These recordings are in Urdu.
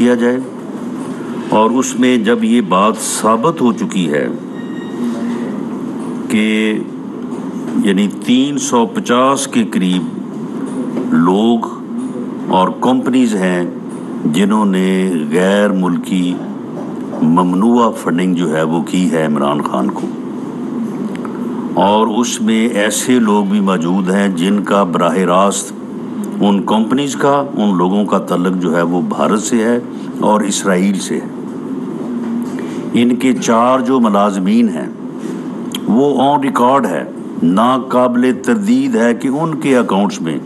کیا جائے، اور اس میں جب یہ بات ثابت ہو چکی ہے کہ یعنی 350 کے قریب لوگ اور کمپنیز ہیں جنہوں نے غیر ملکی ممنوعہ فنڈنگ جو ہے وہ کی ہے عمران خان کو، اور اس میں ایسے لوگ بھی موجود ہیں جن کا براہ راست ان کمپنیز کا، ان لوگوں کا تعلق جو ہے وہ بھارت سے ہے اور اسرائیل سے ہے۔ ان کے 4 جو ملازمین ہیں وہ آن ریکارڈ ہے، ناقابل تردید ہے کہ ان کے اکاؤنٹس میں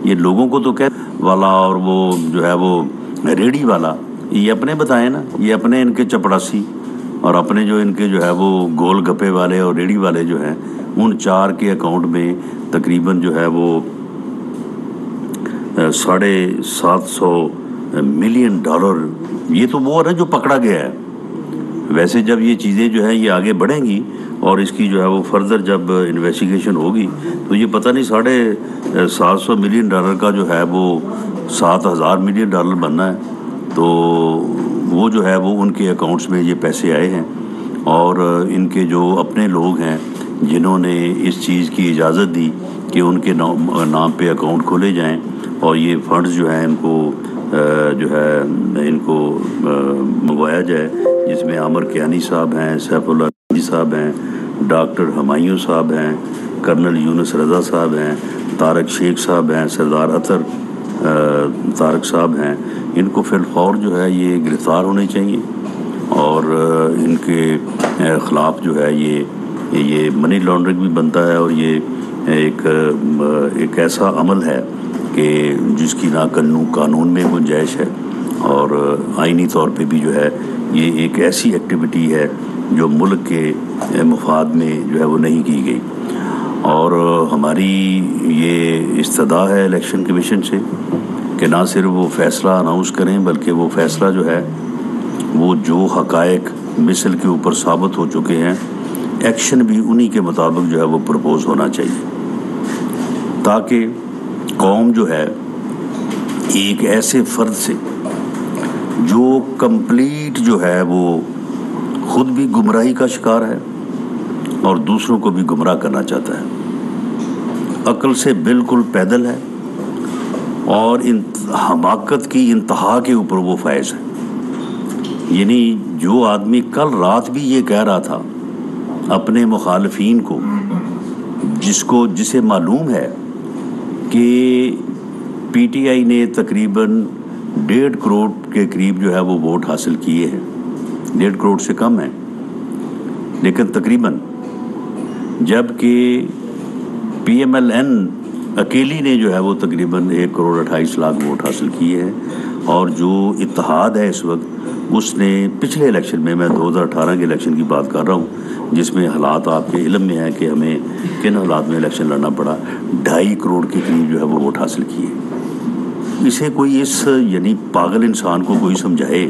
یہ لوگوں کو تو والا اور وہ جو ہے وہ ریڑھی والا، یہ اپنے بتائیں نا، یہ اپنے ان کے چپڑاسی اور اپنے جو ان کے جو ہے وہ گول گپے والے اور ریڑھی والے جو ہیں، ان 4 کے اکاؤنٹ میں تقریباً جو ہے وہ $750 ملین، یہ تو وہ ہے جو پکڑا گیا ہے۔ ویسے جب یہ چیزیں جو ہیں یہ آگے بڑھیں گی اور اس کی جو ہے وہ فردر جب انویسٹیگیشن ہوگی تو یہ پتہ نہیں $750 ملین کا جو ہے وہ $7,000 ملین بننا ہے، تو وہ جو ہے وہ ان کے اکاؤنٹس میں یہ پیسے آئے ہیں، اور ان کے جو اپنے لوگ ہیں جنہوں نے اس چیز کی اجازت دی کہ ان کے نام پہ اکاؤنٹ کھولے جائیں اور یہ فنڈز جو ہیں ان کو جو ہے ان کو منگوایا جائے، جس میں عامر کیانی صاحب ہیں، سیف اللہ صاحب ہیں، ڈاکٹر ہمایوں صاحب ہیں، کرنل یونس رضا صاحب ہیں، طارق شیخ صاحب ہیں، سردار اطہر طارق صاحب ہیں۔ ان کو فی الفور جو ہے یہ گرفتار ہونے چاہیے، اور ان کے خلاف جو ہے یہ منی لانڈرنگ بھی بنتا ہے، اور یہ ایک ایسا عمل ہے کہ جس کی نہ قانون میں گنجائش ہے، اور آئینی طور پہ بھی جو ہے یہ ایک ایسی ایکٹیویٹی ہے جو ملک کے مفاد میں جو ہے وہ نہیں کی گئی۔ اور ہماری یہ استدعا ہے الیکشن کمیشن سے کہ نہ صرف وہ فیصلہ اناؤنس کریں، بلکہ وہ فیصلہ جو ہے وہ جو حقائق مثل کے اوپر ثابت ہو چکے ہیں، ایکشن بھی انہی کے مطابق جو ہے وہ پرپوز ہونا چاہیے، تاکہ قوم جو ہے ایک ایسے فرد سے جو کمپلیٹ جو ہے وہ خود بھی گمراہی کا شکار ہے اور دوسروں کو بھی گمراہ کرنا چاہتا ہے، عقل سے بالکل پیدل ہے اور حماقت کی انتہا کے اوپر وہ فائز ہے۔ یعنی جو آدمی کل رات بھی یہ کہہ رہا تھا اپنے مخالفین کو، جسے معلوم ہے کہ پی ٹی آئی نے تقریباً 1.5 کروڑ کے قریب جو ہے وہ ووٹ حاصل کیے ہیں، 1.5 کروڑ سے کم ہیں لیکن تقریباً، جبکہ پی ایم ایل این اکیلی نے جو ہے وہ تقریباً 1.28 کروڑ ووٹ حاصل کیے ہیں، اور جو اتحاد ہے اس وقت اس نے پچھلے الیکشن میں 2018 کے الیکشن کی بات کر رہا ہوں، جس میں حالات آپ کے علم میں ہیں کہ ہمیں کن حالات میں الیکشن لڑنا پڑا، 2.5 کروڑ کے قریب جو ہے وہ ووٹ حاصل کیے۔ اسے کوئی یعنی پاگل انسان کو کوئی سمجھائے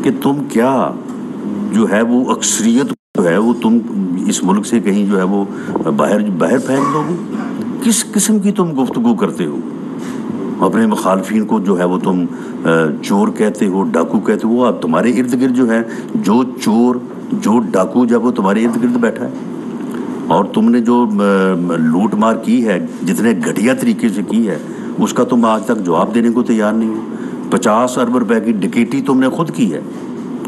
کہ تم کیا جو ہے وہ اکثریت جو ہے وہ تم اس ملک سے کہیں جو ہے وہ باہر پھینک دو گے؟ کس قسم کی تم گفتگو کرتے ہو؟ اپنے مخالفین کو جو ہے وہ تم چور کہتے ہو، ڈاکو کہتے ہو، وہ اب تمہارے ارد گرد جو ہے جو چور جو ڈاکو جب وہ تمہارے ارد گرد بیٹھا ہے، اور تم نے جو لوٹ مار کی ہے جتنے گھٹیا طریقے سے کی ہے اس کا تم آج تک جواب دینے کو تیار نہیں ہو۔ 50 ارب روپے کی ڈکیٹی تم نے خود کی ہے،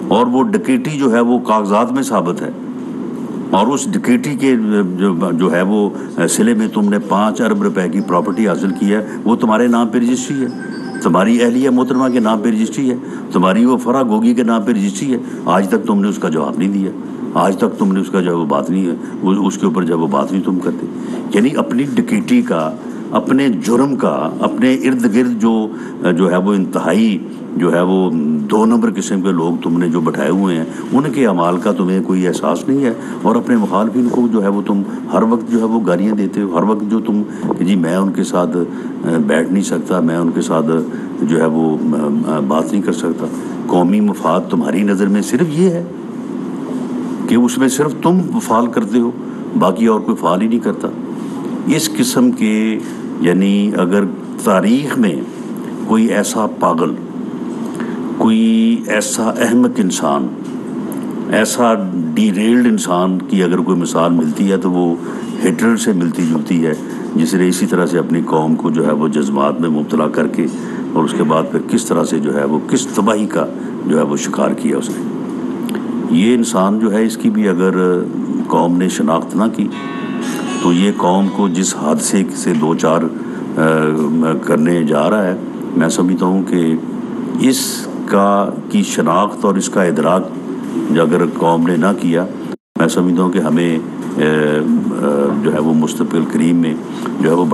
اور وہ ڈکیٹی جو ہے وہ کاغذات میں ثابت ہے، اور اس ڈکیٹی کے جو ہے وہ سلے میں تم نے 5 ارب روپے کی پراپرٹی حاصل کی ہے، وہ تمہارے نام پہ رجسٹری ہے، تمہاری اہلیہ محترمہ کے نام پہ رجسٹری ہے، تمہاری وہ فرح گوگی کے نام پہ رجسٹری ہے۔ آج تک تم نے اس کا جواب نہیں دیا، آج تک تم نے اس کا جو وہ بات نہیں ہے، اس کے اوپر جب وہ بات نہیں تم کرتے۔ یعنی اپنی ڈکیٹی کا، اپنے جرم کا، اپنے ارد گرد جو ہے وہ انتہائی جو ہے وہ 2 نمبر قسم کے لوگ تم نے جو بٹھائے ہوئے ہیں، ان کے اعمال کا تمہیں کوئی احساس نہیں ہے، اور اپنے مخالفین کو جو ہے وہ تم ہر وقت جو ہے وہ گالیاں دیتے ہو، ہر وقت جو تم کہ جی میں ان کے ساتھ بیٹھ نہیں سکتا، میں ان کے ساتھ جو ہے وہ بات نہیں کر سکتا۔ قومی مفاد تمہاری نظر میں صرف یہ ہے کہ اس میں صرف تم فعال کرتے ہو، باقی اور کوئی فعال ہی نہیں کرتا۔ اس قسم کے یعنی اگر تاریخ میں کوئی ایسا پاگل، کوئی ایسا احمق انسان، ایسا ڈی ریلڈ انسان کی اگر کوئی مثال ملتی ہے تو وہ ہٹلر سے ملتی جلتی ہے، جس نے اسی طرح سے اپنی قوم کو جو ہے وہ جذبات میں مبتلا کر کے اور اس کے بعد پھر کس طرح سے جو ہے وہ کس تباہی کا جو ہے وہ شکار کیا اس نے۔ یہ انسان جو ہے، اس کی بھی اگر قوم نے شناخت نہ کی تو یہ قوم کو جس حادثے سے دو چار کرنے جا رہا ہے، میں سمجھتا ہوں کہ اس کی شناخت اور اس کا ادراک جو اگر قوم نے نہ کیا، میں سمجھتا ہوں کہ ہمیں جو ہے وہ مستقبل قریب میں جو ہے وہ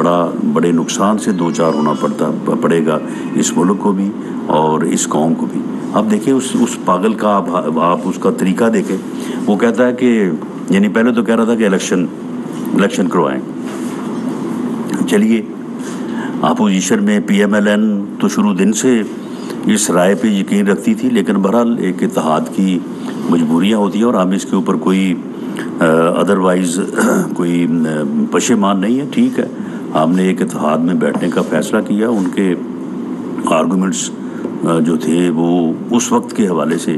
بڑے نقصان سے دو چار ہونا پڑے گا، اس ملک کو بھی اور اس قوم کو بھی۔ اب دیکھیں اس پاگل کا آپ اس کا طریقہ دیکھیں۔ وہ کہتا ہے کہ یعنی پہلے تو کہہ رہا تھا کہ الیکشن کروائیں۔ چلیے، اپوزیشن میں پی ایم ایل این تو شروع دن سے اس رائے پہ یقین رکھتی تھی، لیکن بہرحال ایک اتحاد کی مجبوریاں ہوتی ہیں اور ہم اس کے اوپر کوئی ادروائز کوئی پشیمان نہیں ہے۔ ٹھیک ہے، ہم نے ایک اتحاد میں بیٹھنے کا فیصلہ کیا۔ ان کے آرگومنٹس جو تھے وہ اس وقت کے حوالے سے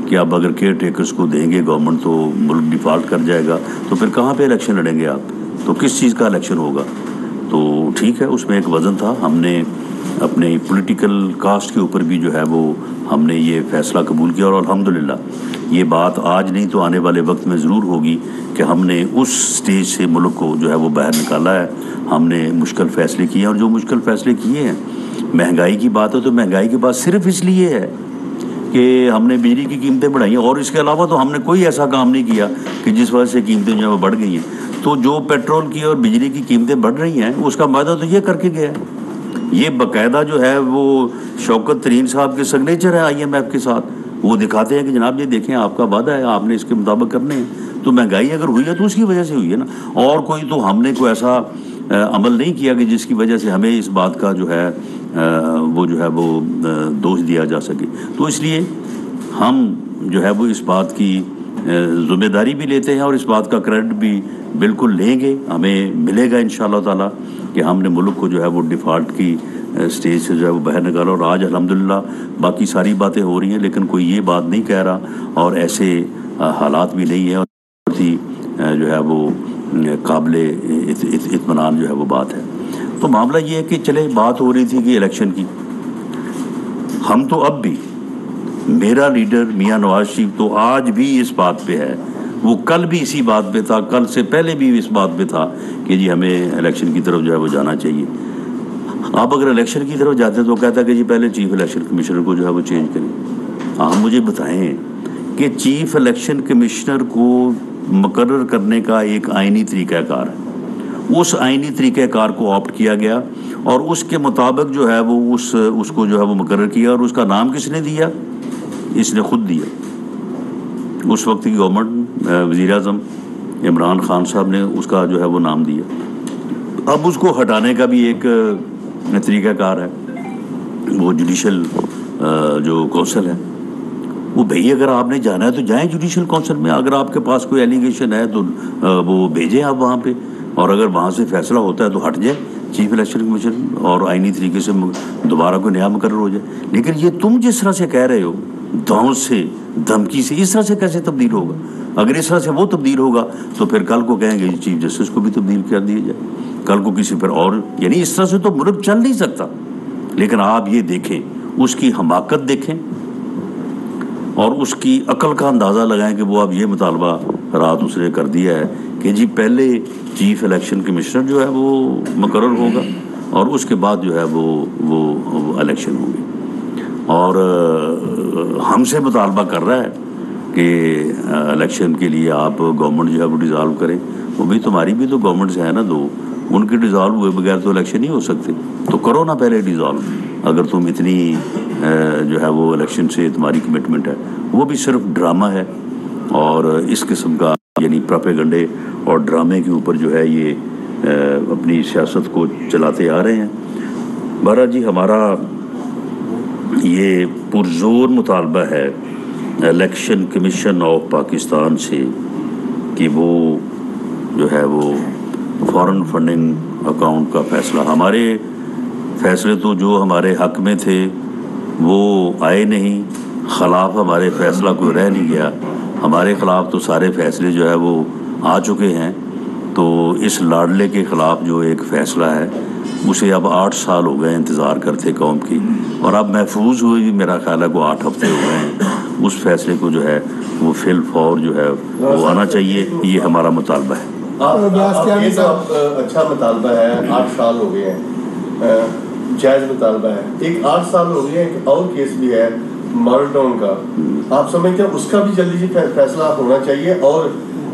کہ اب اگر کیئر ٹیکرز کو دیں گے گورنمنٹ تو ملک ڈیفالٹ کر جائے گا، تو پھر کہاں پہ الیکشن لڑیں گے آپ؟ تو کس چیز کا الیکشن ہوگا؟ تو ٹھیک ہے، اس میں ایک وزن تھا۔ ہم نے اپنے پولیٹیکل کاسٹ کے اوپر بھی جو ہے وہ ہم نے یہ فیصلہ قبول کیا، اور الحمدللہ یہ بات آج نہیں تو آنے والے وقت میں ضرور ہوگی کہ ہم نے اس سٹیج سے ملک کو جو ہے وہ باہر نکالا ہے۔ ہم نے مشکل فیصلے کیے، اور جو مشکل فیصلے کیے ہیں، مہنگائی کی بات ہے تو مہنگائی کی بات صرف اس لیے ہے کہ ہم نے بجلی کی قیمتیں بڑھائی ہیں، اور اس کے علاوہ تو ہم نے کوئی ایسا کام نہیں کیا کہ جس وجہ سے قیمتیں جو ہیں وہ بڑھ گئی ہیں۔ تو جو پیٹرول کی اور بجلی کی قیمتیں بڑھ رہی ہیں، اس کا معاہدہ تو یہ کر کے گیا ہے۔ یہ باقاعدہ جو ہے وہ شوکت ترین صاحب کے سگنیچر ہے آئی ایم ایف کے ساتھ۔ وہ دکھاتے ہیں کہ جناب یہ دیکھیں آپ کا وعدہ ہے، آپ نے اس کے مطابق کرنے ہیں۔ تو مہنگائی اگر ہوئی ہے تو اس کی وجہ سے ہوئی ہے نا، اور کوئی تو ہم نے کوئی ایسا عمل نہیں کیا کہ جس کی وجہ سے ہمیں اس بات کا جو ہے وہ دوش دیا جا سکے۔ تو اس لیے ہم جو ہے وہ اس بات کی ذمہ داری بھی لیتے ہیں، اور اس بات کا کریڈٹ بھی بالکل لیں گے، ہمیں ملے گا انشاءاللہ تعالیٰ کہ ہم نے ملک کو جو ہے وہ ڈیفالٹ کی سٹیج سے جو ہے وہ باہر نکالا۔ اور آج الحمدللہ باقی ساری باتیں ہو رہی ہیں، لیکن کوئی یہ بات نہیں کہہ رہا، اور ایسے حالات بھی نہیں ہیں، اور بہت ہی جو ہے وہ قابل اطمینان جو ہے وہ بات ہے۔ تو معاملہ یہ ہے کہ چلے بات ہو رہی تھی کہ الیکشن کی، ہم تو اب بھی، میرا لیڈر میاں نواز شریف تو آج بھی اس بات پہ ہے، وہ کل بھی اسی بات پہ تھا، کل سے پہلے بھی اس بات پہ تھا کہ جی ہمیں الیکشن کی طرف جو ہے وہ جانا چاہیے۔ آپ اگر الیکشن کی طرف جاتے ہیں تو کہتا ہے کہ جی پہلے چیف الیکشن کمشنر کو جو ہے وہ چینج کریں۔ آپ مجھے بتائیں کہ چیف الیکشن کمشنر کو مقرر کرنے کا ایک آئینی طریقہ کار ہے، اس آئینی طریقہ کار کو آپٹ کیا گیا، اور اس کے مطابق جو ہے وہ اس کو جو ہے وہ مقرر کیا، اور اس کا نام کس نے دیا؟ اس نے خود دیا۔ اس وقت کی گورنمنٹ، وزیر اعظم عمران خان صاحب نے اس کا جو ہے وہ نام دیا۔ اب اس کو ہٹانے کا بھی ایک طریقہ کار ہے، وہ جوڈیشل جو کونسل ہے، وہ بھئی اگر آپ نے جانا ہے تو جائیں جوڈیشل کونسل میں، اگر آپ کے پاس کوئی ایلیگیشن ہے تو وہ بھیجیں آپ وہاں پہ، اور اگر وہاں سے فیصلہ ہوتا ہے تو ہٹ جائے چیف الیکشن کمیشن، اور آئینی طریقے سے دوبارہ کوئی نیا مقرر ہو جائے۔ لیکن یہ تم جس طرح سے کہہ رہے ہو، دھونس سے، دھمکی سے، اس طرح سے کیسے تبدیل ہوگا؟ اگر اس طرح سے وہ تبدیل ہوگا تو پھر کل کو کہیں گے چیف جسٹس کو بھی تبدیل کر دیا جائے، کل کو کسی پر اور، یعنی اس طرح سے تو ملک چل نہیں سکتا۔ لیکن آپ یہ دیکھیں، اس کی حماقت دیکھیں، اور اس کی عقل کا اندازہ لگائیں کہ وہ اب یہ مطالبہ رات اس نے کر دیا ہے کہ جی پہلے چیف الیکشن کمشنر جو ہے وہ مقرر ہوگا، اور اس کے بعد جو ہے وہ الیکشن ہوگی، اور ہم سے مطالبہ کر رہا ہے کہ الیکشن کے لیے آپ گورنمنٹ جو ہے وہ ڈیزالو کریں۔ وہ بھی تمہاری بھی تو گورنمنٹس ہیں نا دو، ان کے ڈیزالو ہوئے بغیر تو الیکشن نہیں ہو سکتے، تو کرو نا پہلے ڈیزالو، اگر تم اتنی جو ہے وہ الیکشن سے تمہاری کمٹمنٹ ہے۔ وہ بھی صرف ڈرامہ ہے، اور اس قسم کا یعنی پروپیگنڈے اور ڈرامے کے اوپر جو ہے یہ اپنی سیاست کو چلاتے آ رہے ہیں۔ بہرحال جی ہمارا یہ پرزور مطالبہ ہے الیکشن کمیشن آف پاکستان سے کہ وہ جو ہے وہ فارن فنڈنگ اکاؤنٹ کا فیصلہ، ہمارے فیصلے تو جو ہمارے حق میں تھے وہ آئے نہیں، خلاف ہمارے فیصلہ کوئی رہ نہیں گیا، ہمارے خلاف تو سارے فیصلے جو ہے وہ آ چکے ہیں۔ تو اس لاڈلے کے خلاف جو ایک فیصلہ ہے اسے اب 8 سال ہو گئے انتظار کرتے قوم کی، اور اب محفوظ ہوئے بھی میرا خیال ہے کو 8 ہفتے ہو گئے ہیں۔ اس فیصلے کو جو ہے وہ فی الفور جو ہے وہ آنا چاہیے، یہ ہمارا مطالبہ ہے۔ اچھا مطالبہ ہے، 8 سال ہو گئے ہیں، جائز مطالبہ ہے۔ ایک 8 سال ہو گئے ہیں، ایک اور کیس بھی ہے ماڈل ٹاؤن کا، آپ سمجھتے ہیں اس کا بھی جلدی فیصلہ ہونا چاہیے؟ اور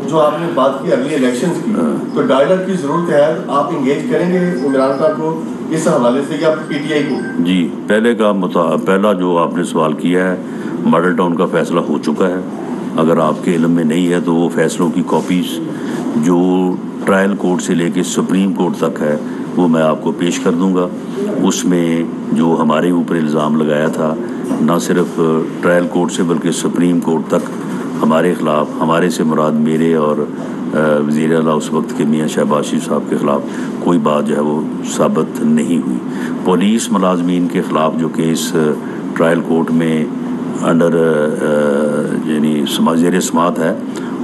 جو آپ نے بات کی اگلی الیکشنز کی، تو ڈائیلاگ کی ضرورت ہے، آپ انگیج کریں گے عمران خان کو اس حوالے سے یا پی ٹی آئی کو؟ جی، پہلا جو آپ نے سوال کیا ہے، ماڈل ٹاؤن کا فیصلہ ہو چکا ہے۔ اگر آپ کے علم میں نہیں ہے تو وہ فیصلوں کی کاپیز جو ٹرائل کورٹ سے لے کے سپریم کورٹ تک ہے وہ میں آپ کو پیش کر دوں گا۔ اس میں جو ہمارے اوپر الزام لگایا تھا، نہ صرف ٹرائل کورٹ سے بلکہ سپریم کورٹ تک ہمارے خلاف، ہمارے سے مراد میرے اور وزیر اعلیٰ اس وقت کے میاں شہباز شریف صاحب کے خلاف کوئی بات جو ہے وہ ثابت نہیں ہوئی۔ پولیس ملازمین کے خلاف جو کیس ٹرائل کورٹ میں انڈر یعنی زیر سماعت ہے،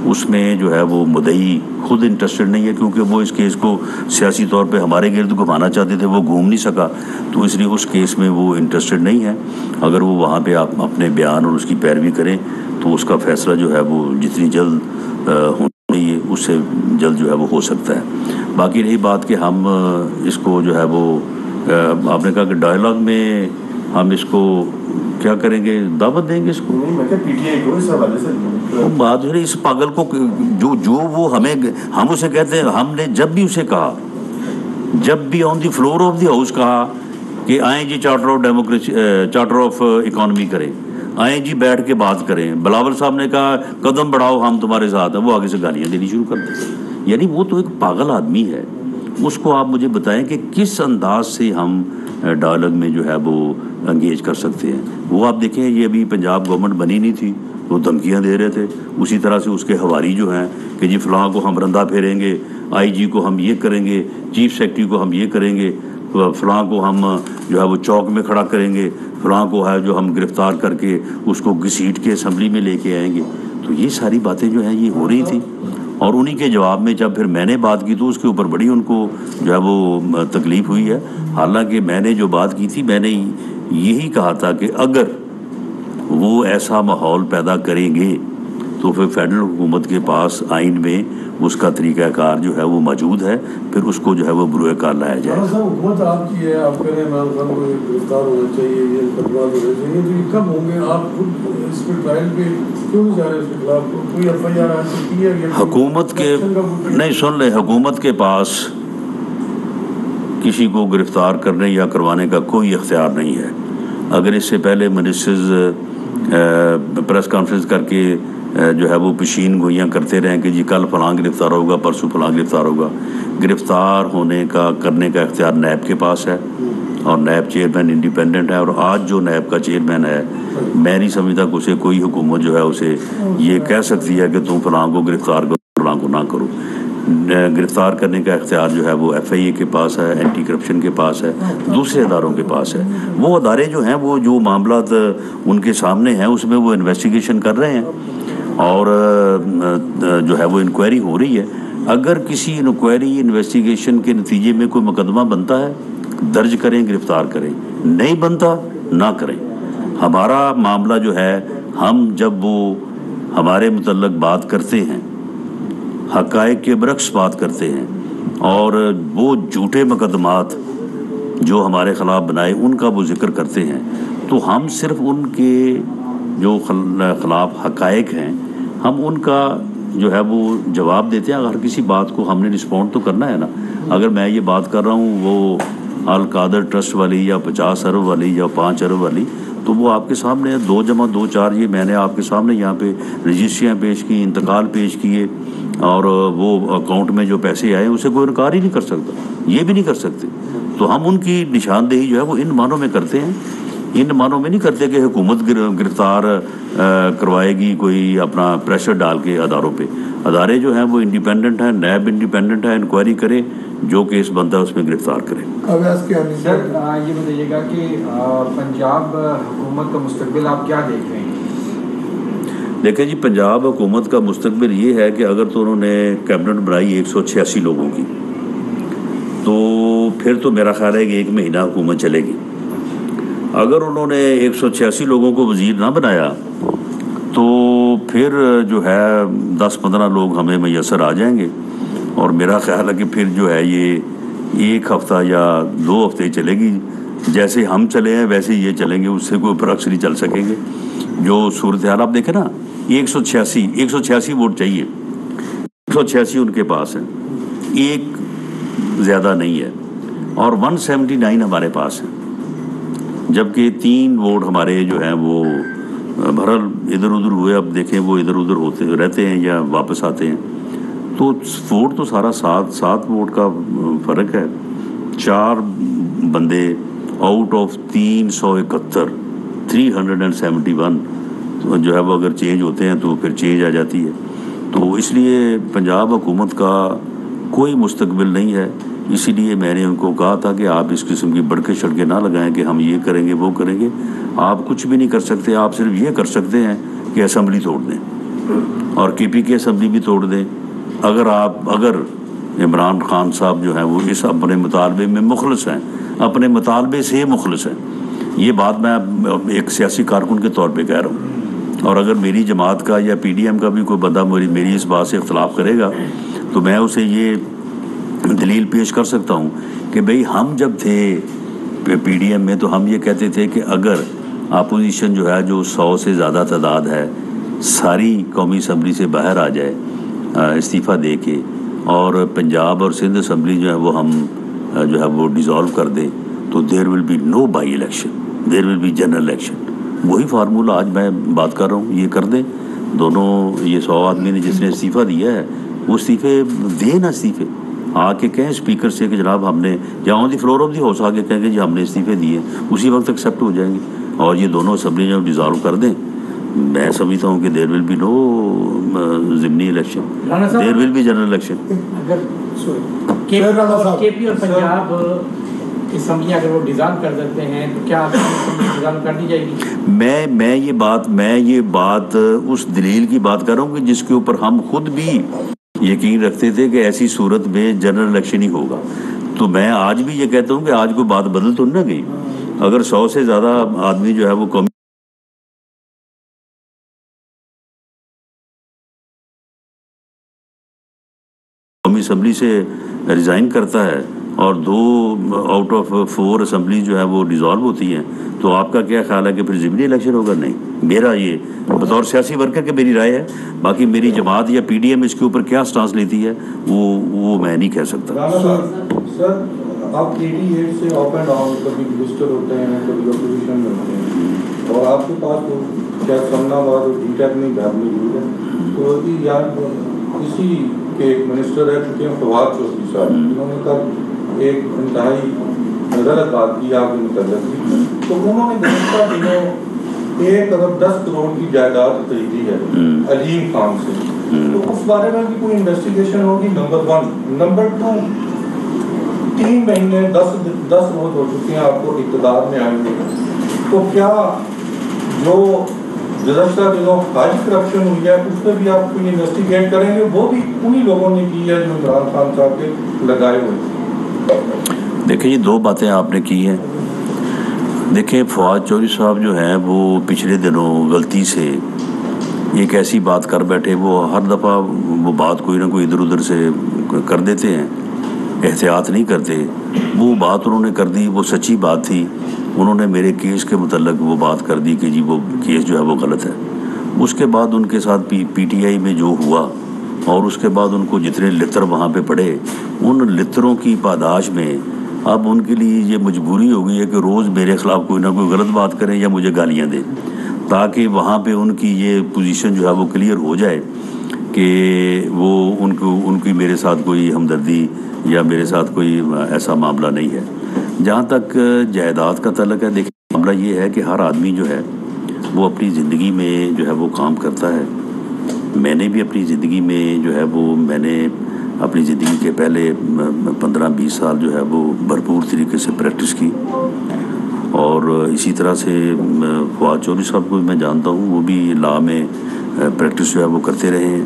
اس میں جو ہے وہ مدعی خود انٹرسٹڈ نہیں ہے، کیونکہ وہ اس کیس کو سیاسی طور پہ ہمارے گرد گھمانا چاہتے تھے، وہ گھوم نہیں سکا، تو اس لیے اس کیس میں وہ انٹرسٹڈ نہیں ہے۔ اگر وہ وہاں پہ آپ اپنے بیان اور اس کی پیروی کریں تو اس کا فیصلہ جو ہے وہ جتنی جلد ہونا چاہیے اس سے جلد جو ہے وہ ہو سکتا ہے۔ باقی رہی بات کہ ہم اس کو جو ہے وہ آپ نے کہا کہ ڈائلاگ میں ہم اس کو کیا کریں گے، دعوت دیں گے اس کو؟ بات ہے اس پاگل کو جو وہ ہم اسے کہتے ہیں، ہم نے جب بھی اسے کہا، جب بھی on the floor of the house کہا کہ آئیں جی charter of democracy, charter of economy کریں، آئیں جی بیٹھ کے بات کریں، بلاول صاحب نے کہا قدم بڑھاؤ ہم تمہارے ساتھ ہیں، وہ آگے سے گالیاں دینی شروع کر دیں۔ یعنی وہ تو ایک پاگل آدمی ہے، اس کو آپ مجھے بتائیں کہ کس انداز سے ہم ڈائلاگ میں جو ہے وہ انگیج کر سکتے ہیں۔ وہ آپ دیکھیں، یہ ابھی پنجاب گورنمنٹ بنی نہیں تھی، وہ دھمکیاں دے رہے تھے، اسی طرح سے اس کے حواری جو ہیں کہ جی فلاں کو ہم رندہ پھیریں گے، آئی جی کو ہم یہ کریں گے، چیف سیکرٹری کو ہم یہ کریں گے، فلاں کو ہم جو ہے وہ چوک میں کھڑا کریں گے، فلاں کو ہے جو ہم گرفتار کر کے اس کو گھسیٹ کے اسمبلی میں لے کے آئیں گے۔ تو یہ ساری باتیں جو ہیں یہ ہو رہی تھیں، اور انہی کے جواب میں جب پھر میں نے بات کی تو اس کے اوپر بڑی ان کو جو ہے وہ تکلیف ہوئی ہے۔ حالانکہ میں نے جو بات کی تھی، میں نے یہی کہا تھا کہ اگر وہ ایسا ماحول پیدا کریں گے تو پھر فیڈرل حکومت کے پاس آئین میں اس کا طریقہ کار جو ہے وہ موجود ہے، پھر اس کو جو ہے وہ بروئے کار لایا جائے۔ حکومت آپ کی ہے، آپ کہہ رہے ہیں عمران خان کو گرفتار ہونا چاہیے، یہ مقدمات ہونے چاہیے، تو یہ کب ہوں گے؟ آپ خود اس پہ ٹرائل پہ کیوں نہیں جا رہے؟ اس کے خلاف کوئی ایف آئی آر حاصل کی ہے؟ حکومت کے نہیں، سن لیں، حکومت کے پاس کسی کو گرفتار کرنے یا کروانے کا کوئی اختیار نہیں ہے۔ اگر اس سے پہلے منسٹرز پریس کانفرنس کر کے جو ہے وہ پیشین گوئیاں کرتے رہیں کہ جی کل فلاں گرفتار ہوگا، پرسوں فلاں گرفتار ہوگا، گرفتار ہونے کا کرنے کا اختیار نیب کے پاس ہے، اور نیب چیئرمین انڈیپینڈنٹ ہے، اور آج جو نیب کا چیئرمین ہے، میں نہیں سمجھتا کہ اسے کوئی حکومت جو ہے اسے یہ کہہ سکتی ہے کہ تم فلاں کو گرفتار کرو، فلاں کو نہ کرو۔ گرفتار کرنے کا اختیار جو ہے وہ ایف آئی اے کے پاس ہے، اینٹی کرپشن کے پاس ہے، دوسرے اداروں کے پاس ہے۔ وہ ادارے جو ہیں وہ جو معاملات ان کے سامنے ہیں اس میں وہ انویسٹیگیشن کر رہے ہیں، اور جو ہے وہ انکوائری ہو رہی ہے۔ اگر کسی انویسٹیگیشن کے نتیجے میں کوئی مقدمہ بنتا ہے، درج کریں، گرفتار کریں، نہیں بنتا نہ کریں۔ ہمارا معاملہ جو ہے، ہم جب وہ ہمارے متعلق بات کرتے ہیں، حقائق کے برعکس بات کرتے ہیں، اور وہ جھوٹے مقدمات جو ہمارے خلاف بنائے ان کا وہ ذکر کرتے ہیں، تو ہم صرف ان کے جو خلاف حقائق ہیں ہم ان کا جو ہے وہ جواب دیتے ہیں۔ اگر کسی بات کو ہم نے رسپونڈ تو کرنا ہے نا۔ اگر میں یہ بات کر رہا ہوں وہ القادر ٹرسٹ والی یا 50 ارب والی یا 5 ارب والی، تو وہ آپ کے سامنے 2 + 2 = 4، یہ میں نے آپ کے سامنے یہاں پہ رجسٹریاں پیش کی، انتقال پیش کیے، اور وہ اکاؤنٹ میں جو پیسے آئے اسے کوئی انکار ہی نہیں کر سکتا، یہ بھی نہیں کر سکتے۔ تو ہم ان کی نشاندہی جو ہے وہ ان معنوں میں کرتے ہیں، ان معنوں میں نہیں کرتے کہ حکومت گرفتار کروائے گی کوئی اپنا پریشر ڈال کے اداروں پہ. ادارے جو ہیں وہ انڈیپینڈنٹ ہیں, نیب انڈیپینڈنٹ ہے, انکوائری کرے, جو کیس بنتا ہے اس میں گرفتار کرے. سر یہ بتائیے گا کہ پنجاب حکومت کا مستقبل آپ کیا دیکھ رہے ہیں؟ دیکھیں جی, پنجاب حکومت کا مستقبل یہ ہے کہ اگر تو انہوں نے کیبنٹ بنائی 186 لوگوں کی, تو پھر تو میرا خیال ہے کہ 1 مہینہ حکومت چلے گی. اگر انہوں نے 186 لوگوں کو وزیر نہ بنایا تو پھر جو ہے 10-15 لوگ ہمیں میسر آ جائیں گے, اور میرا خیال ہے کہ پھر جو ہے یہ 1 ہفتہ یا 2 ہفتے چلے گی. جیسے ہم چلے ہیں ویسے یہ چلیں گے, اس سے کوئی برعکس نہیں چل سکیں گے. جو صورتحال آپ دیکھیں نا, 186 ووٹ چاہیے, 186 ان کے پاس ہیں, 1 زیادہ نہیں ہے, اور 179 ہمارے پاس ہیں, جبکہ 3 ووٹ ہمارے جو ہیں وہ بہرحال ادھر ادھر ہوئے. اب دیکھیں وہ ادھر ادھر ہوتے رہتے ہیں یا واپس آتے ہیں, تو ووٹ تو سارا 7 ووٹ کا فرق ہے. 4 بندے آؤٹ آف 371 371 جو ہے وہ اگر چینج ہوتے ہیں تو پھر چینج آ جاتی ہے. تو اس لیے پنجاب حکومت کا کوئی مستقبل نہیں ہے. اسی لیے میں نے ان کو کہا تھا کہ آپ اس قسم کی بڑکے شڑکے نہ لگائیں کہ ہم یہ کریں گے وہ کریں گے. آپ کچھ بھی نہیں کر سکتے, آپ صرف یہ کر سکتے ہیں کہ اسمبلی توڑ دیں, اور KP کی اسمبلی بھی توڑ دیں. اگر عمران خان صاحب جو ہیں وہ اس اپنے مطالبے میں مخلص ہیں, اپنے مطالبے سے مخلص ہیں, یہ بات میں ایک سیاسی کارکن کے طور پہ کہہ رہا ہوں. اور اگر میری جماعت کا یا PDM کا بھی کوئی بندہ میری اس بات سے اختلاف کرے گا تو میں اسے یہ دلیل پیش کر سکتا ہوں کہ بھئی ہم جب تھے PDM میں تو ہم یہ کہتے تھے کہ اگر اپوزیشن جو ہے جو 100 سے زیادہ تعداد ہے ساری قومی اسمبلی سے باہر آ جائے استعفیٰ دے کے, اور پنجاب اور سندھ اسمبلی جو ہے وہ ہم جو ہے وہ ڈیزالو کر دیں, تو there will be no by election, there will be general election. وہی فارمولہ آج میں بات کر رہا ہوں, یہ کر دیں. دونوں یہ 100 آدمی نے جس نے استعفیٰ دیا ہے وہ استعفے دیں نا, استعفے آ کے کہیں اسپیکر سے کہ جناب ہم نے, یا آن the floor of the house آ کے کہیں کہ جی ہم نے استعفے دیے, اسی وقت ایکسیپٹ ہو جائیں گے. اور یہ دونوں اسمبلی جب ڈیزالو کر دیں, میں سمجھتا ہوں کہ دیر ول بی نو ضمنی election, there will be general election. اگر KP اور پنجاب اسمبلی اگر وہ ڈیزالو کر دیتے ہیں تو کیا ڈیزالو کر دی جائے گی؟ میں یہ بات اس دلیل کی بات کر رہا ہوں کہ جس کے اوپر ہم خود بھی یقین رکھتے تھے کہ ایسی صورت میں جنرل الیکشن ہی ہوگا. تو میں آج بھی یہ کہتا ہوں کہ آج کوئی بات بدل تو نہ گئی. اگر 100 سے زیادہ آدمی جو ہے وہ قومی اسمبلی سے ریزائن کرتا ہے اور 2 آؤٹ آف 4 اسمبلی جو ہے وہ ڈیزالو ہوتی ہیں, تو آپ کا کیا خیال ہے کہ پھر ضمنی الیکشن ہوگا؟ نہیں. میرا یہ بطور سیاسی ورکر کے میری رائے ہے. باقی میری جماعت یا PDM اس کے اوپر کیا سٹانس لیتی ہے وہ میں نہیں کہہ سکتا. سر آپ 88 سے اپ اینڈ ڈاؤن, کبھی منسٹر ہوتے ہیں کبھی اپوزیشن میں ہوتے ہیں, اور آپ کے پاس تو کیا سامنا بات اور ڈیٹیل نہیں گھر موجود ہے. تو یار اسی کے ایک منسٹر ہے چونکہ فواد چودھری صاحب, انہوں نے کل ایک انتہائی غلط بات کی آپ کے متعلق. تو انہوں نے گزشتہ دنوں 1 ارب 10 کروڑ کی جائیداد خریدی ہے علیم خان سے. تو اس بارے میں بھی کوئی انویسٹیگیشن ہوگی, نمبر 1. نمبر 2, 3 مہینے 10 روز ہو چکے ہیں آپ کو اقتدار میں آئیں گے, تو کیا جو گزشتہ دنوں ہائی کرپشن ہوئی ہے اس پہ بھی آپ کوئی انویسٹیگیٹ کریں گے؟ وہ بھی انہی لوگوں نے کی ہے جو عمران خان صاحب کے لگائے ہوئے. دیکھیں یہ 2 باتیں آپ نے کی ہیں. دیکھیں فواد چودھری صاحب جو ہیں وہ پچھلے دنوں غلطی سے ایک ایسی بات کر بیٹھے, وہ ہر دفعہ وہ بات کوئی نہ کوئی ادھر ادھر سے کر دیتے ہیں, احتیاط نہیں کرتے. وہ بات انہوں نے کر دی, وہ سچی بات تھی. انہوں نے میرے کیس کے متعلق وہ بات کر دی کہ جی وہ کیس جو ہے وہ غلط ہے. اس کے بعد ان کے ساتھ PTI میں جو ہوا, اور اس کے بعد ان کو جتنے لتر وہاں پہ پڑے, ان لتروں کی پاداش میں اب ان کے لیے یہ مجبوری ہو گئی ہے کہ روز میرے خلاف کوئی نہ کوئی غلط بات کریں یا مجھے گالیاں دیں, تاکہ وہاں پہ ان کی یہ پوزیشن جو ہے وہ کلیئر ہو جائے کہ وہ ان کی میرے ساتھ کوئی ہمدردی یا میرے ساتھ کوئی ایسا معاملہ نہیں ہے. جہاں تک جائیداد کا تعلق ہے, دیکھیں معاملہ معاملہ یہ ہے کہ ہر آدمی جو ہے وہ اپنی زندگی میں جو ہے وہ کام کرتا ہے. میں نے بھی اپنی زندگی میں جو ہے وہ میں نے اپنی زندگی کے پہلے 15-20 سال جو ہے وہ بھرپور طریقے سے پریکٹس کی, اور اسی طرح سے فواد چودھری صاحب کو بھی میں جانتا ہوں, وہ بھی لا میں پریکٹس جو ہے وہ کرتے رہے ہیں,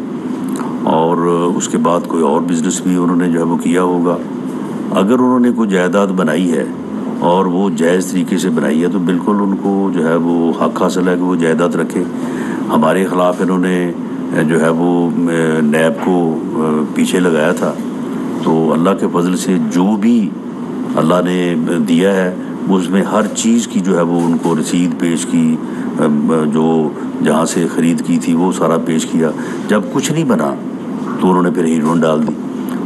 اور اس کے بعد کوئی اور بزنس بھی انہوں نے جو ہے وہ کیا ہوگا. اگر انہوں نے کوئی جائیداد بنائی ہے اور وہ جائز طریقے سے بنائی ہے تو بالکل ان کو جو ہے وہ حق حاصل ہے کہ وہ جائیداد رکھیں. ہمارے خلاف انہوں نے جو ہے وہ نیب کو پیچھے لگایا تھا, تو اللہ کے فضل سے جو بھی اللہ نے دیا ہے اس میں ہر چیز کی جو ہے وہ ان کو رسید پیش کی, جو جہاں سے خرید کی تھی وہ سارا پیش کیا. جب کچھ نہیں بنا تو انہوں نے پھر ہیروئن ڈال دی.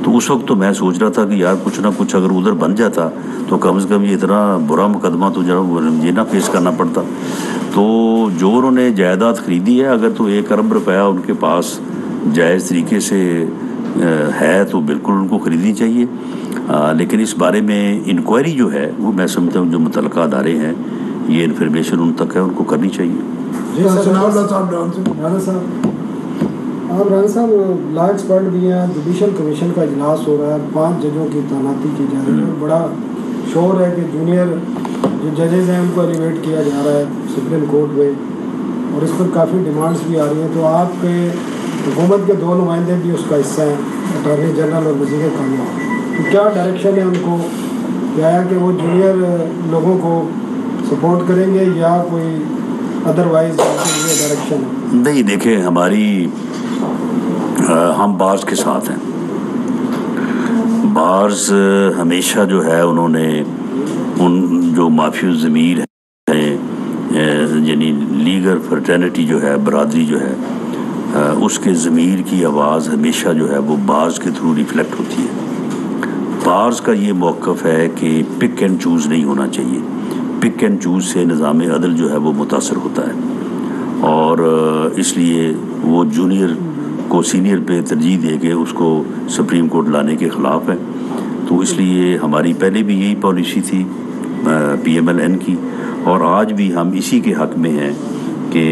تو اس وقت تو میں سوچ رہا تھا کہ یار کچھ نہ کچھ اگر ادھر بن جاتا تو کم سے کم یہ اتنا برا مقدمہ تو یہ نہ فیس کرنا پڑتا. تو جو انہوں نے جائیداد خریدی ہے, اگر تو 1 ارب روپیہ ان کے پاس جائز طریقے سے ہے تو بالکل ان کو خریدنی چاہیے. لیکن اس بارے میں انکوائری جو ہے وہ میں سمجھتا ہوں جو متعلقہ ادارے ہیں یہ انفارمیشن ان تک ہے, ان کو کرنی چاہیے. آپ رانا صاحب لا ایکسپرٹ بھی ہیں, جوڈیشل کمیشن کا اجلاس ہو رہا ہے, 5 ججوں کی تعیناتی کی جا رہی ہے, بڑا شور ہے کہ جونیئر جو ججز ہیں ان کو ایلیویٹ کیا جا رہا ہے سپریم کورٹ میں, اور اس پر کافی ڈیمانڈس بھی آ رہی ہیں. تو آپ کے حکومت کے 2 نمائندے بھی اس کا حصہ ہیں, اٹارنی جنرل اور وزیر قانون, تو کیا ڈائریکشن ہے ان کو, کیا ہے کہ وہ جونیئر لوگوں کو سپورٹ کریں گے یا کوئی ادروائز ڈائریکشن ہے؟ نہیں دیکھیں, ہم بارز کے ساتھ ہیں. بارز ہمیشہ جو ہے انہوں نے ان جو مافیو ضمیر ہیں یعنی لیگل فرٹرنیٹی جو ہے, برادری جو ہے, اس کے ضمیر کی آواز ہمیشہ جو ہے وہ بارز کے تھرو ریفلیکٹ ہوتی ہے. بارز کا یہ موقف ہے کہ پک اینڈ چوز نہیں ہونا چاہیے. پک اینڈ چوز سے نظام عدل جو ہے وہ متاثر ہوتا ہے, اور اس لیے وہ جونیئر کو سینئر پہ ترجیح دے کے اس کو سپریم کورٹ لانے کے خلاف ہے. تو اس لیے ہماری پہلے بھی یہی پالیسی تھی PMLN کی, اور آج بھی ہم اسی کے حق میں ہیں کہ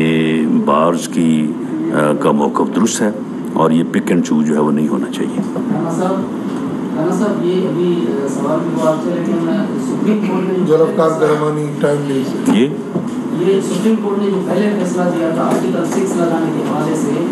بارز کی کا موقف درست ہے, اور یہ پک اینڈ چوز جو ہے وہ نہیں ہونا چاہیے. رانا صاحب یہ ابھی سوال بھی وہ آپ سے, لیکن سپریم کورٹ نے ذوالفقار برہمانی ٹائم یہ سپریم کورٹ نے جو پہلے فیصلہ دیا تھا آرٹیکل 6 لگانے کے حوالے سے,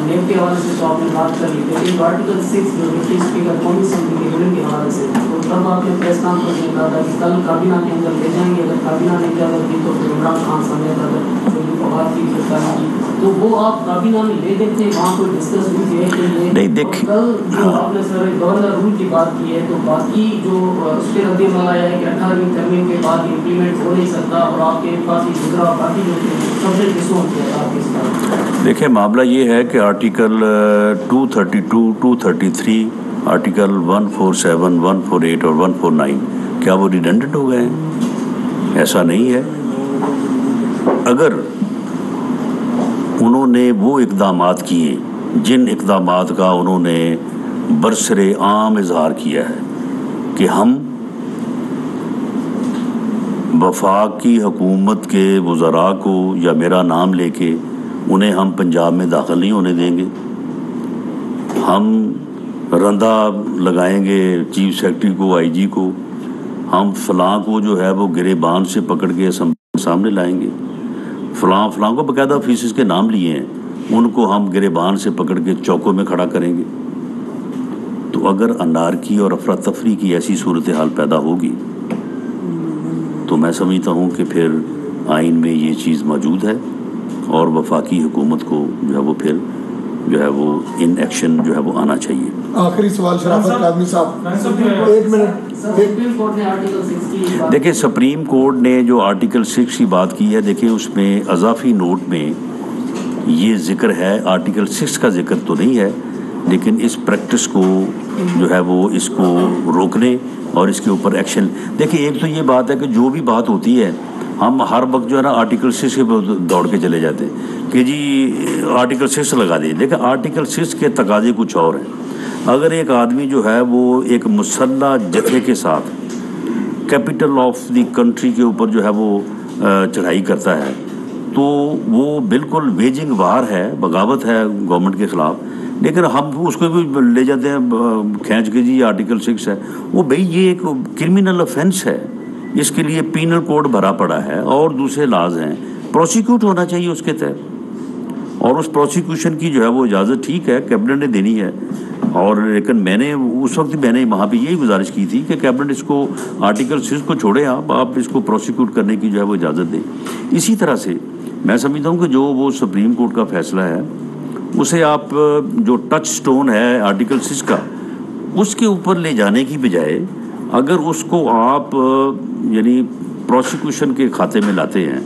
نیب کے حوالے سے تو آپ نے بات کر لی, لیکن آرٹیکل 6 جو ڈپٹی اسپیکر قومی اسمبلی کے ہیئرنگ کے حوالے سے, تو تب آپ نے پریس کانفرنس میں کہا تھا کہ کل کابینہ کے اندر لے جائیں گے, اگر کابینہ نے کیا کرتی تو پھر عمران خان سمیت اگر کوئی فواد کی گرفتاری کی تو وہ آپ کابینہ میں لے گئے تھے, وہاں کوئی ڈسکس ہوئی تھی کہ یہ کل جو آپ نے سر گورنر رول کی بات کی ہے, تو باقی جو اس پہ رد عمل آیا ہے کہ 18ویں ترمیم کے بعد امپلیمنٹ ہو نہیں سکتا, اور آپ کے کافی گزرا باقی جو سبجیکٹ ڈسو کیا تھا آپ اس کا. دیکھیں معاملہ یہ ہے کہ آرٹیکل 232, 233, آرٹیکل 147, 148 اور 149 کیا وہ ریڈنڈنٹ ہو گئے ہیں؟ ایسا نہیں ہے. اگر انہوں نے وہ اقدامات کیے جن اقدامات کا انہوں نے برسر عام اظہار کیا ہے کہ ہم وفاقی حکومت کے وزراء کو یا میرا نام لے کے انہیں ہم پنجاب میں داخل نہیں ہونے دیں گے, ہم رندہ لگائیں گے چیف سیکرٹری کو, IG کو, ہم فلاں کو جو ہے وہ گریبان سے پکڑ کے سامنے لائیں گے, فلاں کو باقاعدہ آفیسز کے نام لیے ہیں, ان کو ہم گریبان سے پکڑ کے چوکوں میں کھڑا کریں گے. تو اگر انارکی اور افراتفری کی ایسی صورتحال پیدا ہوگی تو میں سمجھتا ہوں کہ پھر آئین میں یہ چیز موجود ہے, اور وفاقی حکومت کو جو ہے وہ پھر جو ہے وہ ان ایکشن جو ہے وہ آنا چاہیے. آخری سوال شرافت کاظمی صاحب, 1 منٹ. سپریم کورٹ نے آرٹیکل 6 کی دیکھیں سپریم کورٹ نے جو آرٹیکل 6 کی بات کی ہے, دیکھیں اس میں اضافی نوٹ میں یہ ذکر ہے, آرٹیکل 6 کا ذکر تو نہیں ہے, لیکن اس پریکٹس کو جو ہے وہ اس کو روکنے اور اس کے اوپر ایکشن. دیکھیں ایک تو یہ بات ہے کہ جو بھی بات ہوتی ہے ہم ہر وقت جو ہے نا آرٹیکل 6 کے دوڑ کے چلے جاتے ہیں کہ جی آرٹیکل 6 لگا دیں. دیکھیں آرٹیکل 6 کے تقاضے کچھ اور ہیں. اگر ایک آدمی جو ہے وہ ایک مسلح جتھے کے ساتھ کیپٹل آف دی کنٹری کے اوپر جو ہے وہ چڑھائی کرتا ہے تو وہ بالکل ویجنگ وار ہے، بغاوت ہے گورنمنٹ کے خلاف، لیکن ہم اس کو بھی لے جاتے ہیں کھینچ کے جی آرٹیکل 6 ہے، وہ بھئی یہ ایک کرمنل افینس ہے، اس کے لیے پینل کوڈ بھرا پڑا ہے اور دوسرے لاز ہیں، پروسیکیوٹ ہونا چاہیے اس کے تحت، اور اس پروسیکیوشن کی جو ہے وہ اجازت ٹھیک ہے کیبنٹ نے دینی ہے، اور لیکن میں نے اس وقت میں نے وہاں پہ یہی گزارش کی تھی کہ کیبنٹ اس کو آرٹیکل 6 کو چھوڑیں، آپ اس کو پروسیکیوٹ کرنے کی جو ہے وہ اجازت دیں۔ اسی طرح سے میں سمجھتا ہوں کہ جو وہ سپریم کورٹ کا فیصلہ ہے اسے آپ جو ٹچ سٹون ہے آرٹیکل 6 کا اس کے اوپر لے جانے کی بجائے اگر اس کو آپ یعنی پروسیکیوشن کے کھاتے میں لاتے ہیں،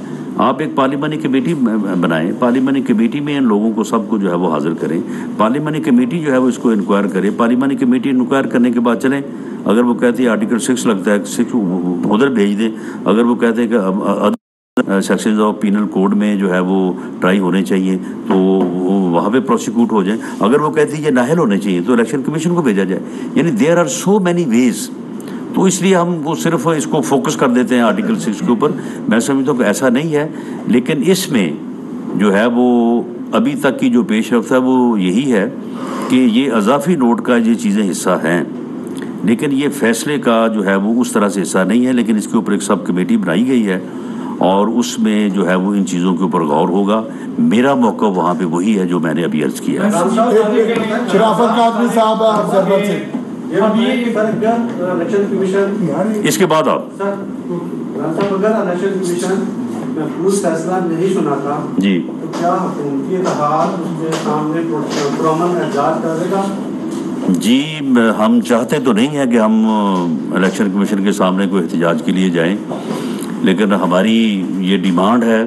آپ ایک پارلیمانی کمیٹی بنائیں، پارلیمانی کمیٹی میں ان لوگوں کو سب کو جو ہے وہ حاضر کریں، پارلیمانی کمیٹی جو ہے وہ اس کو انکوائر کرے، پارلیمانی کمیٹی انکوائر کرنے کے بعد چلیں، اگر وہ کہتی ہے آرٹیکل 6 لگتا ہے 6 ادھر بھیج دیں، اگر وہ کہتے ہیں کہ سیکشنز آف پینل کوڈ میں جو ہے وہ ٹرائی ہونے چاہیے تو وہ وہاں پہ پروسیکیوٹ ہو جائیں، اگر وہ کہتی ہے یہ نااہل ہونے چاہیے تو الیکشن کمیشن کو بھیجا جائے، یعنی there are so many ways, تو اس لیے ہم وہ صرف اس کو فوکس کر دیتے ہیں آرٹیکل 6 کے اوپر۔ میں سمجھتا ہوں کہ ایسا نہیں ہے، لیکن اس میں جو ہے وہ ابھی تک کی جو پیش رفت ہے وہ یہی ہے کہ یہ اضافی نوٹ کا یہ چیزیں حصہ ہیں، لیکن یہ فیصلے کا جو ہے وہ اس طرح سے حصہ نہیں ہے، لیکن اس کے اوپر ایک سب کمیٹی بنائی گئی ہے اور اس میں جو ہے وہ ان چیزوں کے اوپر غور ہوگا۔ میرا موقع وہاں پہ وہی ہے جو میں نے ابھی عرض کیا ہے۔ شرافت قادری صاحب آپ ضرورت سے الیکشن کمیشن اس کے بعد آپ سر اگر الیکشن کمیشن محفوظ فیصلہ نہیں سناتا جی تو کیا حکومتی اتحاد اس کے سامنے پرامن احتجاج کر دے گا؟ جی ہم چاہتے تو نہیں ہیں کہ ہم الیکشن کمیشن کے سامنے کوئی احتجاج کے لیے جائیں، لیکن ہماری یہ ڈیمانڈ ہے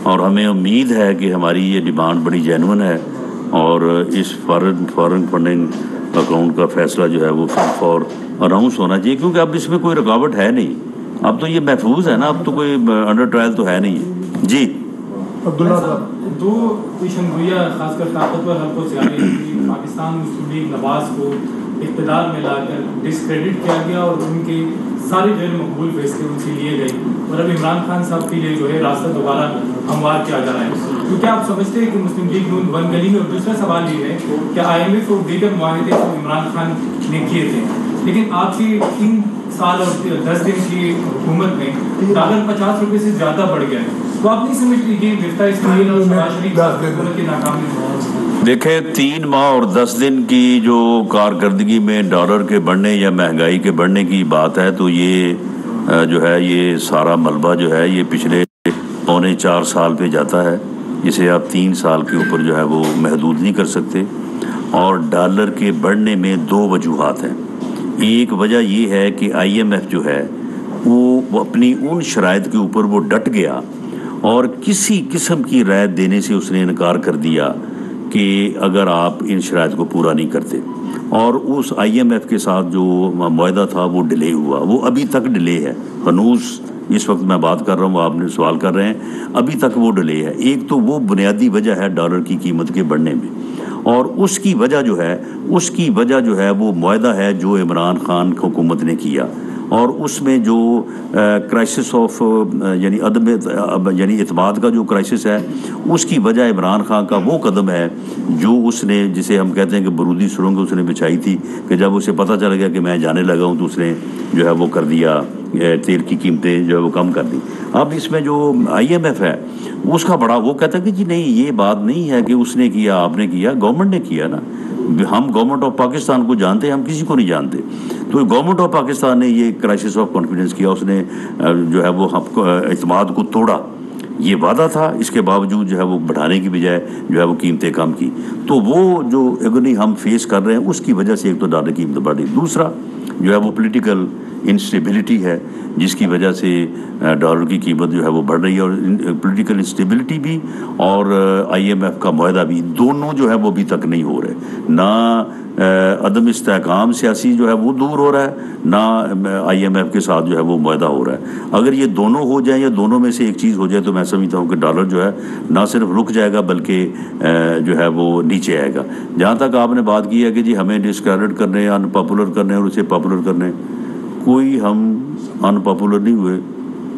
اور ہمیں امید ہے کہ ہماری یہ ڈیمانڈ بڑی جینون ہے، اور اس فارن فنڈنگ اکاؤنٹ کا فیصلہ جو ہے وہ فور اناؤنس ہونا چاہیے، کیونکہ اب اس میں کوئی رکاوٹ ہے نہیں، اب تو یہ محفوظ ہے نا، اب تو کوئی انڈر ٹرائل تو ہے نہیں۔ جی عبداللہ صاحب، دو پیشن گوئیاں خاص کر طاقتور حلقوں سے آ رہی تھی، پاکستان مسلم لیگ نواز کو اقتدار میں لا کر ڈسکریڈٹ کیا گیا اور ان کے سارے غیر مقبول فیصلے ان سے لیے گئے، اور اب عمران خان صاحب کے لیے جو ہے راستہ دوبارہ ہموار کیا جا رہا ہے، تو کیا آپ سمجھتے ہیں کہ مسلم لیگ نون بن گلی میں؟ اور دوسرا سوال یہ ہے کہ IMF اور دیگر معاہدے جو عمران خان نے کیے تھے، لیکن آپ کی 3 سال اور 10 دن کی حکومت میں ڈالر 50 روپے سے زیادہ بڑھ گیا ہے، تو آپ نہیں سمجھتے کہ گرفتہ اسماعیل اور شہباز شریف حکومت کی ناکامی؟ دیکھیں 3 ماہ اور 10 دن کی جو کارکردگی میں ڈالر کے بڑھنے یا مہنگائی کے بڑھنے کی بات ہے، تو یہ جو ہے یہ سارا ملبہ جو ہے یہ پچھلے 3.25 سال پہ جاتا ہے، جسے آپ 3 سال کے اوپر جو ہے وہ محدود نہیں کر سکتے، اور ڈالر کے بڑھنے میں 2 وجوہات ہیں۔ ایک وجہ یہ ہے کہ IMF جو ہے وہ اپنی ان شرائط کے اوپر وہ ڈٹ گیا اور کسی قسم کی رعایت دینے سے اس نے انکار کر دیا کہ اگر آپ ان شرائط کو پورا نہیں کرتے، اور اس IMF کے ساتھ جو معاہدہ تھا وہ ڈیلے ہوا، وہ ابھی تک ڈیلے ہے، ہنوز اس وقت میں بات کر رہا ہوں، آپ نے سوال کر رہے ہیں، ابھی تک وہ ڈیلے ہے۔ ایک تو وہ بنیادی وجہ ہے ڈالر کی قیمت کے بڑھنے میں، اور اس کی وجہ جو ہے وہ معاہدہ ہے جو عمران خان حکومت نے کیا، اور اس میں جو کرائسس آف یعنی یعنی اعتماد کا جو کرائسس ہے، اس کی وجہ عمران خان کا وہ قدم ہے جو اس نے، جسے ہم کہتے ہیں کہ برودی سرنگ اس نے بچھائی تھی، کہ جب اسے پتہ چل گیا کہ میں جانے لگا ہوں تو اس نے جو ہے وہ کر دیا، تیل کی قیمتیں جو ہے وہ کم کر دی۔ اب اس میں جو IMF ہے اس کا بڑا وہ کہتا ہے کہ جی نہیں، یہ بات نہیں ہے کہ اس نے کیا آپ نے کیا، گورنمنٹ نے کیا نا، ہم گورنمنٹ آف پاکستان کو جانتے ہیں، ہم کسی کو نہیں جانتے، تو گورنمنٹ آف پاکستان نے یہ کرائسس آف کانفیڈنس کیا، اس نے جو ہے وہ اعتماد کو توڑا، یہ وعدہ تھا، اس کے باوجود جو ہے وہ بڑھانے کی بجائے جو ہے وہ قیمتیں کم کی، تو وہ جو اگنی ہم فیس کر رہے ہیں اس کی وجہ سے ایک تو ڈالر کی قیمت بڑھ رہی، دوسرا جو ہے وہ پولیٹیکل انسٹیبلٹی ہے جس کی وجہ سے ڈالر کی قیمت جو ہے وہ بڑھ رہی ہے، اور پولیٹیکل انسٹیبلٹی بھی اور IMF کا معاہدہ بھی، دونوں جو ہے وہ ابھی تک نہیں ہو رہے، نہ عدم استحکام سیاسی جو ہے وہ دور ہو رہا ہے، نہ IMF کے ساتھ جو ہے وہ معاہدہ ہو رہا ہے۔ اگر یہ دونوں ہو جائیں یا دونوں میں سے ایک چیز ہو جائے تو میں سمجھتا ہوں کہ ڈالر جو ہے نہ صرف رک جائے گا بلکہ جو ہے وہ نیچے آئے گا۔ جہاں تک آپ نے بات کی ہے کہ جی ہمیں ڈسکریڈٹ کرنے، ان پاپولر کرنے اور اسے پاپولر کرنے، کوئی ہم ان پاپولر نہیں ہوئے،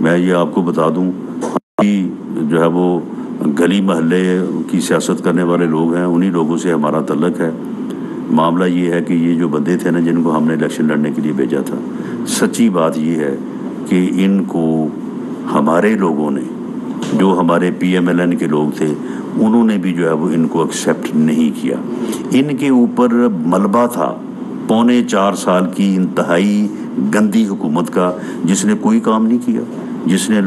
میں یہ آپ کو بتا دوں۔ جو ہے وہ گلی محلے کی سیاست کرنے والے لوگ ہیں، انہی لوگوں سے ہمارا تعلق ہے۔ معاملہ یہ ہے کہ یہ جو بندے تھے نا جن کو ہم نے الیکشن لڑنے کے لیے بھیجا تھا، سچی بات یہ ہے کہ ان کو ہمارے لوگوں نے، جو ہمارے پی ایم ایل این کے لوگ تھے، انہوں نے بھی جو ہے وہ ان کو ایکسیپٹ نہیں کیا۔ ان کے اوپر ملبہ تھا 4.25 سال کی انتہائی گندی حکومت کا، جس نے کوئی کام نہیں کیا، جس نے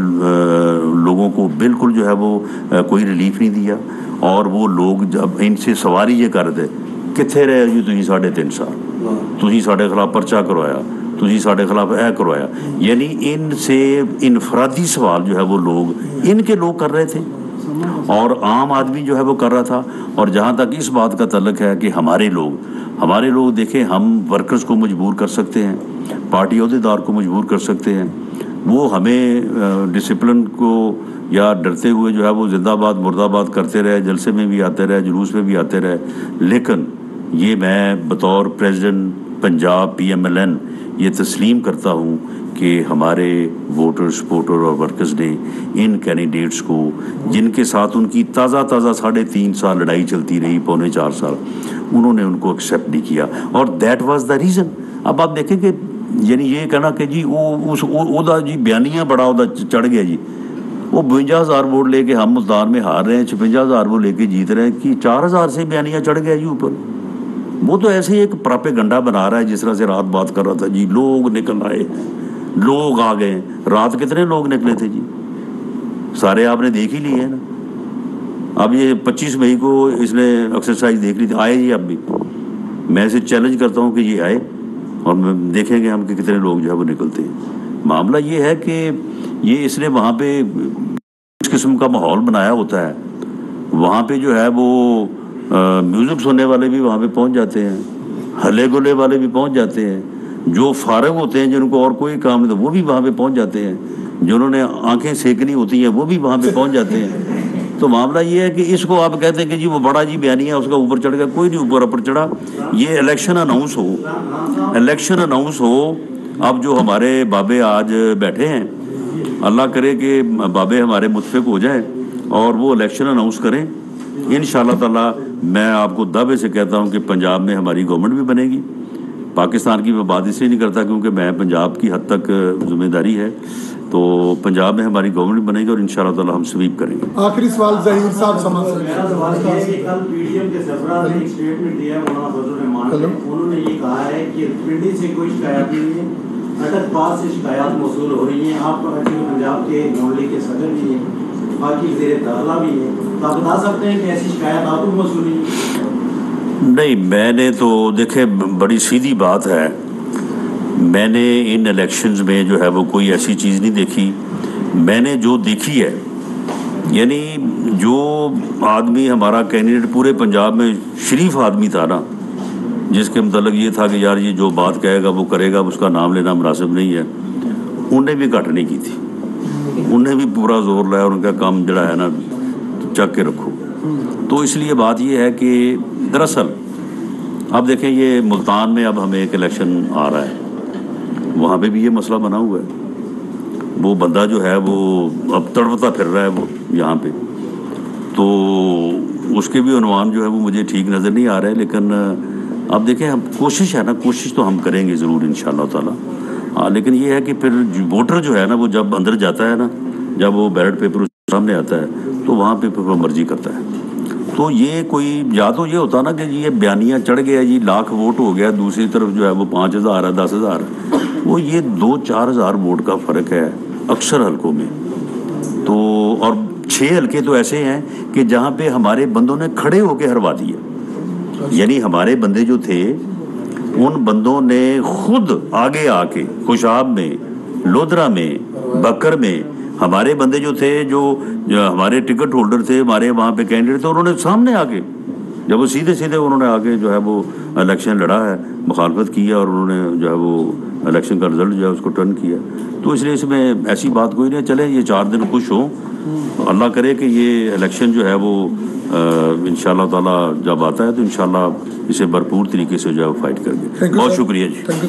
لوگوں کو بالکل جو ہے وہ کوئی ریلیف نہیں دیا۔ اور وہ لوگ جب ان سے سواری یہ کر دے کتنے رہے جی تھی 3.5 سال، تھی ساڈے خلاف پرچہ کروایا، تھی ساڈے خلاف کروایا، یعنی ان سے انفرادی سوال جو ہے وہ لوگ ان کے لوگ کر رہے تھے اور عام آدمی جو ہے وہ کر رہا تھا۔ اور جہاں تک اس بات کا تعلق ہے کہ ہمارے لوگ دیکھیں، ہم ورکرز کو مجبور کر سکتے ہیں، پارٹی عہدیدار کو مجبور کر سکتے ہیں، وہ ہمیں ڈسپلن کو یا ڈرتے ہوئے جو ہے وہ زندہ باد مردہ باد کرتے رہے، جلسے میں بھی آتے رہے، جلوس میں بھی آتے رہے۔ لیکن یہ میں بطور president Punjab P M L N یہ تسلیم کرتا ہوں کہ ہمارے ووٹر سپورٹر اور ورکرز نے ان کینڈیڈیٹس کو، جن کے ساتھ ان کی تازہ 3.5 سال لڑائی چلتی رہی، 4.25 سال، انہوں نے ان کو ایکسیپٹ نہیں کیا، اور دیٹ واز دا ریزن۔ اب آپ دیکھیں کہ یعنی یہ کہنا کہ جی وہ جی بیانیہ بڑا چڑھ گیا جی، وہ 52,000 ووٹ لے کے ہم ملتان میں ہار رہے ہیں، 56,000 وہ لے کے جیت رہے ہیں، کہ 4,000 سے بیانیہ چڑھ گیا جی اوپر۔ وہ تو ایسے ہی ایک پراپیگنڈا بنا رہا ہے، جس طرح سے رات بات کر رہا تھا جی، لوگ نکل آئے، لوگ آ گئے۔ رات کتنے لوگ نکلے تھے جی؟ سارے آپ نے دیکھ ہی لیے ہیں نا۔ اب یہ 25 مئی کو اس نے ایکسرسائز دیکھ لی تھی، آئے جی اب بھی۔ میں اسے چیلنج کرتا ہوں کہ یہ آئے اور دیکھیں گے ہم کہ کتنے لوگ جو ہے وہ نکلتے ہیں۔ معاملہ یہ ہے کہ یہ اس نے وہاں پہ اس قسم کا ماحول بنایا ہوتا ہے، وہاں پہ جو ہے وہ میوزک سننے والے بھی وہاں پہ پہنچ جاتے ہیں، ہلے گلے والے بھی پہنچ جاتے ہیں، جو فارغ ہوتے ہیں جن کو اور کوئی کام نہیں تو وہ بھی وہاں پہ پہنچ جاتے ہیں، جنہوں نے آنکھیں سینکنی ہوتی ہیں وہ بھی وہاں پہ پہنچ جاتے ہیں۔ تو معاملہ یہ ہے کہ اس کو آپ کہتے ہیں کہ جی وہ بڑا جی بیانیہ ہے، اس کا اوپر چڑھ گیا، کوئی نہیں اوپر چڑھا۔ یہ الیکشن اناؤنس ہو۔ اب جو ہمارے بابے آج بیٹھے ہیں، اللہ کرے کہ بابے ہمارے متفق ہو جائیں اور وہ الیکشن اناؤنس کریں، انشاءاللہ تعالیٰ میں آپ کو دعوے سے کہتا ہوں کہ پنجاب میں ہماری گورنمنٹ بھی بنے گی۔ پاکستان کی میں بات اس لیے نہیں کرتا کیونکہ میں پنجاب کی حد تک ذمہ داری ہے، تو پنجاب میں ہماری گورنمنٹ بنے گی اور انشاءاللہ تعالیٰ ہم سویپ کریں گے۔ آخری سوال ظہیر صاحب سمجھ میرا سوال یہ ہے کہ کل پی ڈی ایم کے سربراہ نے ایک اسٹیٹمنٹ دیا ہے، مولانا فضل الرحمان نے، انہوں نے یہ کہا ہے کہ پنڈی سے کوئی شکایت نہیں ہے، اٹک پاس سے شکایات موصول ہو رہی ہیں۔ آپ پنجاب کے نون لیگ کے صدر بھی ہیں، باقی وزیر داخلہ بھی ہیں، تو آپ بتا سکتے ہیں کہ ایسی شکایات آپ کو موصول ہیں؟ نہیں، میں نے تو دیکھے بڑی سیدھی بات ہے، میں نے ان الیکشنز میں جو ہے وہ کوئی ایسی چیز نہیں دیکھی۔ میں نے جو دیکھی ہے، یعنی جو آدمی ہمارا کینڈیڈیٹ پورے پنجاب میں شریف آدمی تھا نا، جس کے متعلق یہ تھا کہ یار یہ جو بات کہے گا وہ کرے گا، اس کا نام لینا مناسب نہیں ہے، انہیں بھی گھٹ نہیں کی تھی، انہیں بھی پورا زور لایا اور ان کا کام جڑا ہے نا چک کے رکھو۔ تو اس لیے بات یہ ہے کہ دراصل اب دیکھیں یہ ملتان میں اب ہمیں ایک الیکشن آ رہا ہے، وہاں پہ بھی یہ مسئلہ بنا ہوا ہے، وہ بندہ جو ہے وہ اب تڑپتا پھر رہا ہے وہ یہاں پہ، تو اس کے بھی عنوان جو ہے وہ مجھے ٹھیک نظر نہیں آ رہا ہے۔ لیکن اب دیکھیں ہم کوشش ہے نا، کوشش تو ہم کریں گے ضرور انشاءاللہ تعالیٰ، ہاں، لیکن یہ ہے کہ پھر ووٹر جو ہے نا وہ جب اندر جاتا ہے نا، جب وہ بیلٹ پیپر اس کے سامنے آتا ہے تو وہاں پہ پھر وہ مرضی کرتا ہے۔ تو یہ کوئی یا تو یہ ہوتا نا کہ یہ بیانیہ چڑھ گیا جی، لاکھ ووٹ ہو گیا، دوسری طرف جو ہے وہ 5,000 ہے، 10,000 ہے، وہ یہ 2-4 ووٹ کا فرق ہے اکثر حلقوں میں۔ تو اور 6 حلقے تو ایسے ہیں کہ جہاں پہ ہمارے بندوں نے کھڑے ہو کے ہروا دیا، یعنی ہمارے بندے جو تھے ان بندوں نے خود آگے آ کے خوشاب میں، لودھرا میں، بکر میں، ہمارے بندے جو تھے جو ہمارے ٹکٹ ہولڈر تھے، ہمارے وہاں پہ کینڈیڈیٹ تھے، انہوں نے سامنے آ کے جب وہ سیدھے انہوں نے آگے جو ہے وہ الیکشن لڑا ہے، مخالفت کی ہے، اور انہوں نے جو ہے وہ الیکشن کا رزلٹ جو ہے اس کو ٹرن کیا۔ تو اس لیے اس میں ایسی بات کوئی نہیں، چلیں یہ 4 دن خوش ہوں، اللہ کرے کہ یہ الیکشن جو ہے وہ انشاءاللہ تعالیٰ جب آتا ہے تو انشاءاللہ اسے بھرپور طریقے سے جو ہے وہ فائٹ کریں گے۔ بہت شکریہ جی۔